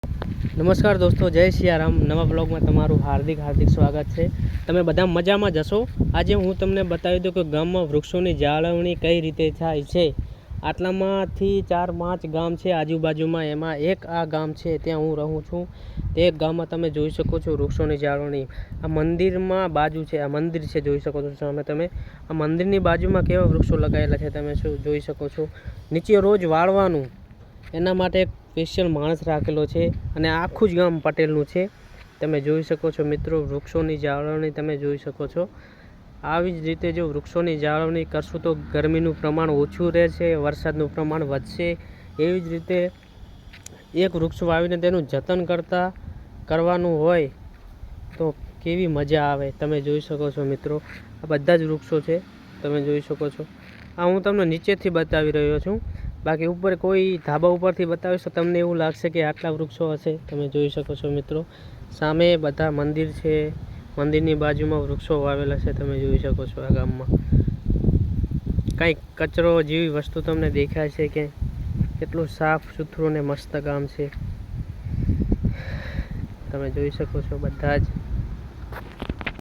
નમસ્કાર દોસ્તો, જય સિયારામ. નવા બ્લોગમાં તમારું હાર્દિક સ્વાગત છે. તમે બધા મજામાં જશો. આજે હું તમને બતાવી દઉં કે ગામમાં વૃક્ષોની જાળવણી કઈ રીતે થાય છે. આટલામાંથી 4-5 ગામ છે આજુબાજુમાં, એમાં એક આ ગામ છે, ત્યાં હું રહું છું. તે ગામમાં તમે જોઈ શકો છો વૃક્ષોની જાળવણી. આ મંદિરમાં બાજુ છે, આ મંદિર છે, જોઈ શકો છો સામે તમે. આ મંદિરની બાજુમાં કેવા વૃક્ષો લગાવેલા છે તમે શું જોઈ શકો છો. નીચે રોજ વાળવાનું, એના માટે એક સ્પેશિયલ માણસ રાખેલો છે અને આખું જ ગામ પટેલનું છે. તમે જોઈ શકો છો મિત્રો, વૃક્ષોની જાળવણી તમે જોઈ શકો છો. આવી જ રીતે જો વૃક્ષોની જાળવણી કરશું તો ગરમીનું પ્રમાણ ઓછું રહેશે, વરસાદનું પ્રમાણ વધશે. એવી જ રીતે એક વૃક્ષ વાવીને તેનું જતન કરવાનું હોય તો કેવી મજા આવે. તમે જોઈ શકો છો મિત્રો, આ બધા જ વૃક્ષો છે, તમે જોઈ શકો છો. આ હું તમને નીચેથી બતાવી રહ્યો છું, બાકી ઉપર કોઈ ધાબા ઉપરથી બતાવીશ તો તમને એવું લાગશે કે આટલા વૃક્ષો હશે. તમે જોઈ શકો છો મિત્રો, સામે બધા મંદિર છે, મંદિરની બાજુમાં વૃક્ષો વાવેલા છે. તમે જોઈ શકો છો. આ ગામમાં કંઈક કચરો જેવી વસ્તુ તમને દેખાય છે કે કેટલું સાફ સુથરું ને મસ્ત ગામ છે. તમે જોઈ શકો છો બધા જ